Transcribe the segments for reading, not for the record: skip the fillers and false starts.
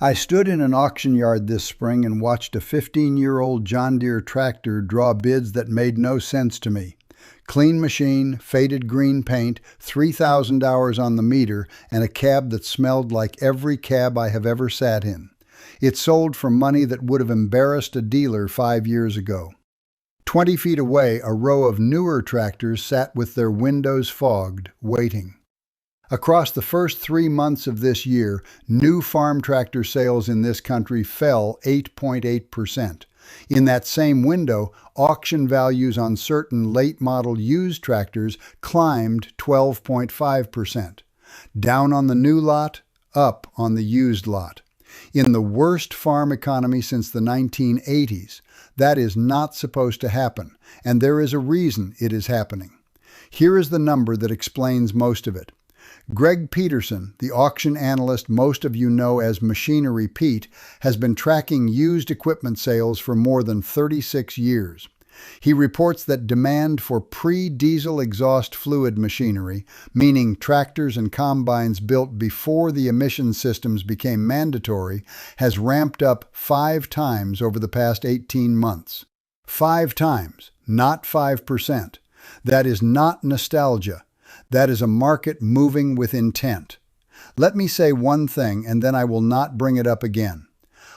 I stood in an auction yard this spring and watched a 15-year-old John Deere tractor draw bids that made no sense to me. Clean machine, faded green paint, 3,000 hours on the meter, and a cab that smelled like every cab I have ever sat in. It sold for money that would have embarrassed a dealer 5 years ago. 20 feet away, a row of newer tractors sat with their windows fogged, waiting. Across the first 3 months of this year, new farm tractor sales in this country fell 8.8%. In that same window, auction values on certain late-model used tractors climbed 12.5%. Down on the new lot, up on the used lot. In the worst farm economy since the 1980s, that is not supposed to happen, and there is a reason it is happening. Here is the number that explains most of it. Greg Peterson, the auction analyst most of you know as Machinery Pete, has been tracking used equipment sales for more than 36 years. He reports that demand for pre-diesel exhaust fluid machinery, meaning tractors and combines built before the emission systems became mandatory, has ramped up 5 times over the past 18 months. 5 times, not 5%. That is not nostalgia. That is a market moving with intent. Let me say one thing, and then I will not bring it up again.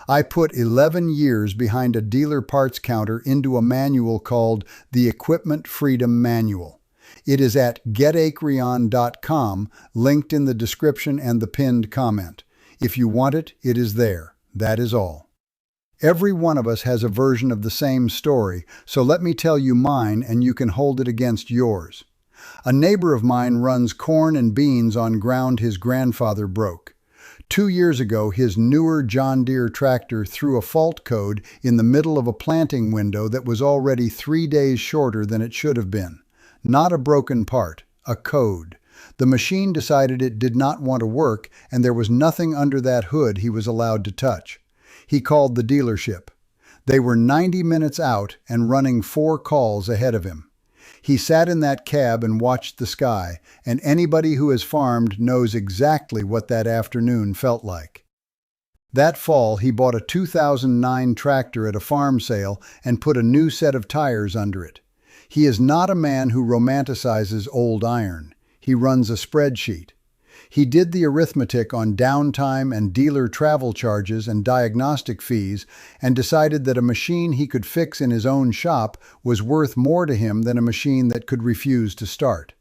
I put 11 years behind a dealer parts counter into a manual called the Equipment Freedom Manual. It is at getacreon.com, linked in the description and the pinned comment. If you want it, it is there. That is all. Every one of us has a version of the same story, so let me tell you mine and you can hold it against yours. A neighbor of mine runs corn and beans on ground his grandfather broke. 2 years ago, his newer John Deere tractor threw a fault code in the middle of a planting window that was already 3 days shorter than it should have been. Not a broken part, a code. The machine decided it did not want to work, and there was nothing under that hood he was allowed to touch. He called the dealership. They were 90 minutes out and running 4 calls ahead of him. He sat in that cab and watched the sky, and anybody who has farmed knows exactly what that afternoon felt like. That fall, he bought a 2009 tractor at a farm sale and put a new set of tires under it. He is not a man who romanticizes old iron. He runs a spreadsheet. He did the arithmetic on downtime and dealer travel charges and diagnostic fees and decided that a machine he could fix in his own shop was worth more to him than a machine that could refuse to start.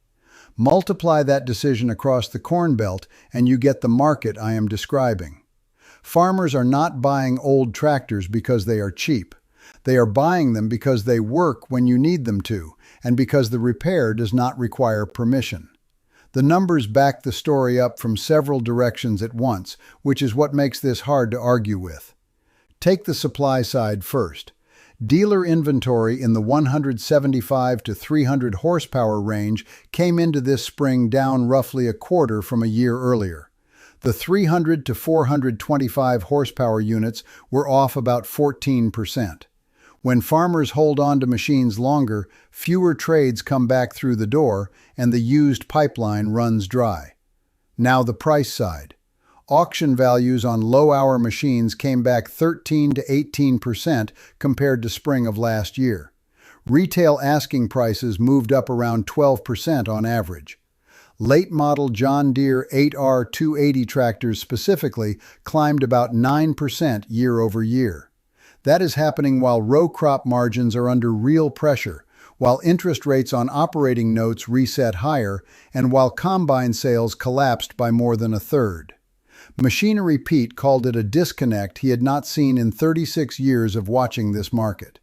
Multiply that decision across the Corn Belt and you get the market I am describing. Farmers are not buying old tractors because they are cheap. They are buying them because they work when you need them to, and because the repair does not require permission. The numbers back the story up from several directions at once, which is what makes this hard to argue with. Take the supply side first. Dealer inventory in the 175 to 300 horsepower range came into this spring down roughly a quarter from a year earlier. The 300 to 425 horsepower units were off about 14%. When farmers hold on to machines longer, fewer trades come back through the door, and the used pipeline runs dry. Now the price side. Auction values on low-hour machines came back 13 to 18% compared to spring of last year. Retail asking prices moved up around 12% on average. Late-model John Deere 8R 280 tractors specifically climbed about 9% year over year. That is happening while row crop margins are under real pressure, while interest rates on operating notes reset higher, and while combine sales collapsed by more than a third. Machinery Pete called it a disconnect he had not seen in 36 years of watching this market.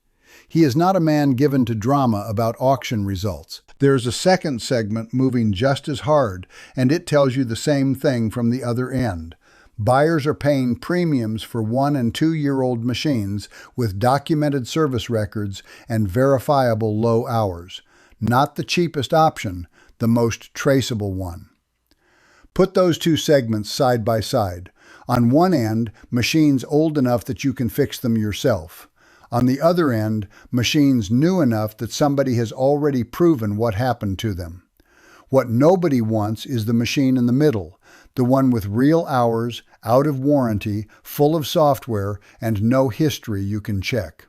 He is not a man given to drama about auction results. There's a second segment moving just as hard, and it tells you the same thing from the other end. Buyers are paying premiums for 1- and 2-year-old machines with documented service records and verifiable low hours. Not the cheapest option, the most traceable one. Put those two segments side by side. On one end, machines old enough that you can fix them yourself. On the other end, machines new enough that somebody has already proven what happened to them. What nobody wants is the machine in the middle, The one with real hours, out of warranty, full of software, and no history you can check.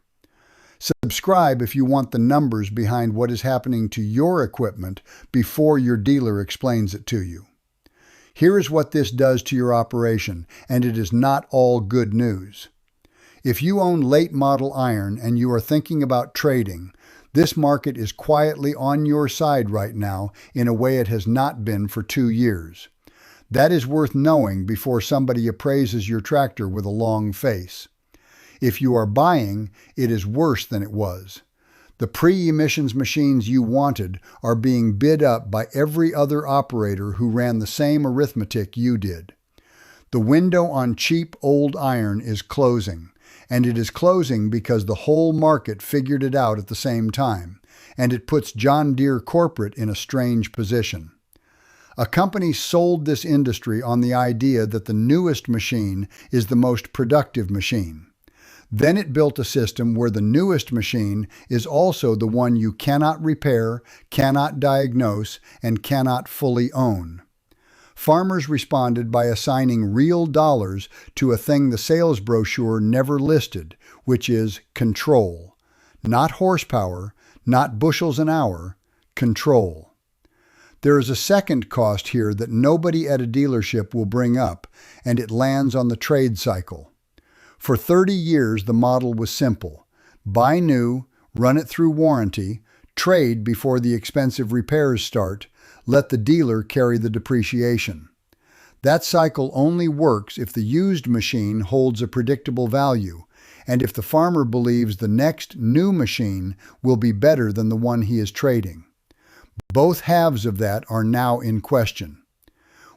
Subscribe if you want the numbers behind what is happening to your equipment before your dealer explains it to you. Here is what this does to your operation, and it is not all good news. If you own late model iron and you are thinking about trading, this market is quietly on your side right now in a way it has not been for 2 years. That is worth knowing before somebody appraises your tractor with a long face. If you are buying, it is worse than it was. The pre-emissions machines you wanted are being bid up by every other operator who ran the same arithmetic you did. The window on cheap old iron is closing, and it is closing because the whole market figured it out at the same time, and it puts John Deere corporate in a strange position. A company sold this industry on the idea that the newest machine is the most productive machine. Then it built a system where the newest machine is also the one you cannot repair, cannot diagnose, and cannot fully own. Farmers responded by assigning real dollars to a thing the sales brochure never listed, which is control. Not horsepower, not bushels an hour, control. There is a second cost here that nobody at a dealership will bring up, and it lands on the trade cycle. For 30 years, the model was simple. Buy new, run it through warranty, trade before the expensive repairs start, let the dealer carry the depreciation. That cycle only works if the used machine holds a predictable value, and if the farmer believes the next new machine will be better than the one he is trading. Both halves of that are now in question.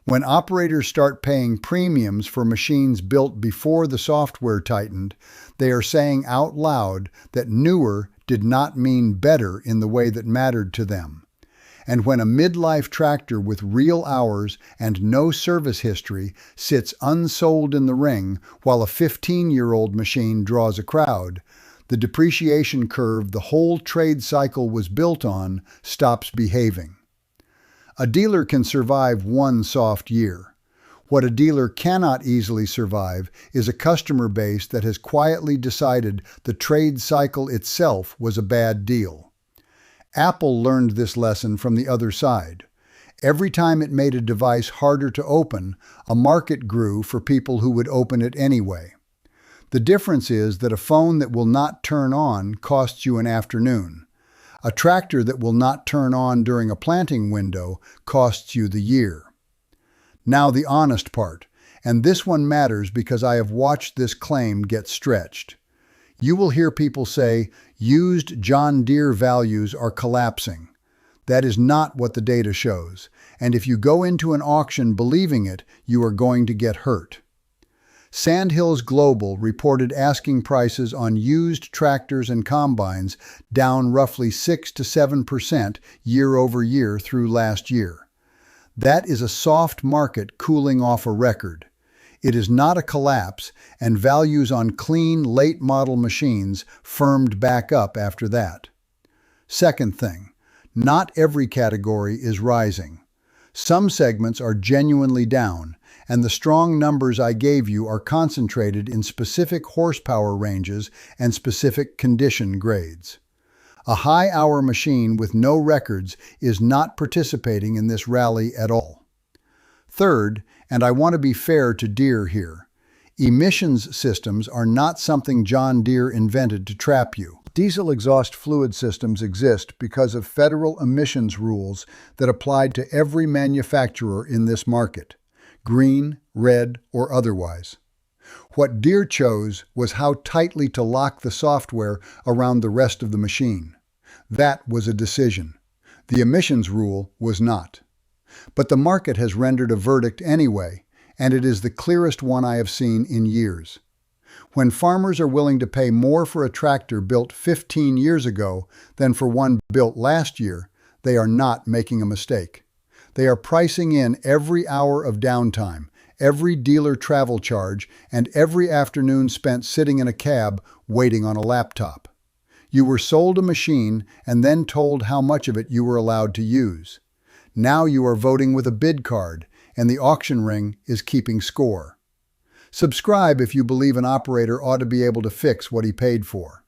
When operators start paying premiums for machines built before the software tightened, they are saying out loud that newer did not mean better in the way that mattered to them. And when a midlife tractor with real hours and no service history sits unsold in the ring while a 15-year-old machine draws a crowd, the depreciation curve the whole trade cycle was built on stops behaving. A dealer can survive one soft year. What a dealer cannot easily survive is a customer base that has quietly decided the trade cycle itself was a bad deal. Apple learned this lesson from the other side. Every time it made a device harder to open, a market grew for people who would open it anyway. The difference is that a phone that will not turn on costs you an afternoon. A tractor that will not turn on during a planting window costs you the year. Now the honest part, and this one matters because I have watched this claim get stretched. You will hear people say, used John Deere values are collapsing. That is not what the data shows, and if you go into an auction believing it, you are going to get hurt. Sandhills Global reported asking prices on used tractors and combines down roughly 6 to 7% year over year through last year. That is a soft market cooling off a record. It is not a collapse, and values on clean, late-model machines firmed back up after that. Second thing, not every category is rising. Some segments are genuinely down, and the strong numbers I gave you are concentrated in specific horsepower ranges and specific condition grades. A high-hour machine with no records is not participating in this rally at all. Third, and I want to be fair to Deere here, emissions systems are not something John Deere invented to trap you. Diesel exhaust fluid systems exist because of federal emissions rules that applied to every manufacturer in this market, green, red, or otherwise. What Deere chose was how tightly to lock the software around the rest of the machine. That was a decision. The emissions rule was not. But the market has rendered a verdict anyway, and it is the clearest one I have seen in years. When farmers are willing to pay more for a tractor built 15 years ago than for one built last year, they are not making a mistake. They are pricing in every hour of downtime, every dealer travel charge, and every afternoon spent sitting in a cab waiting on a laptop. You were sold a machine and then told how much of it you were allowed to use. Now you are voting with a bid card, and the auction ring is keeping score. Subscribe if you believe an operator ought to be able to fix what he paid for.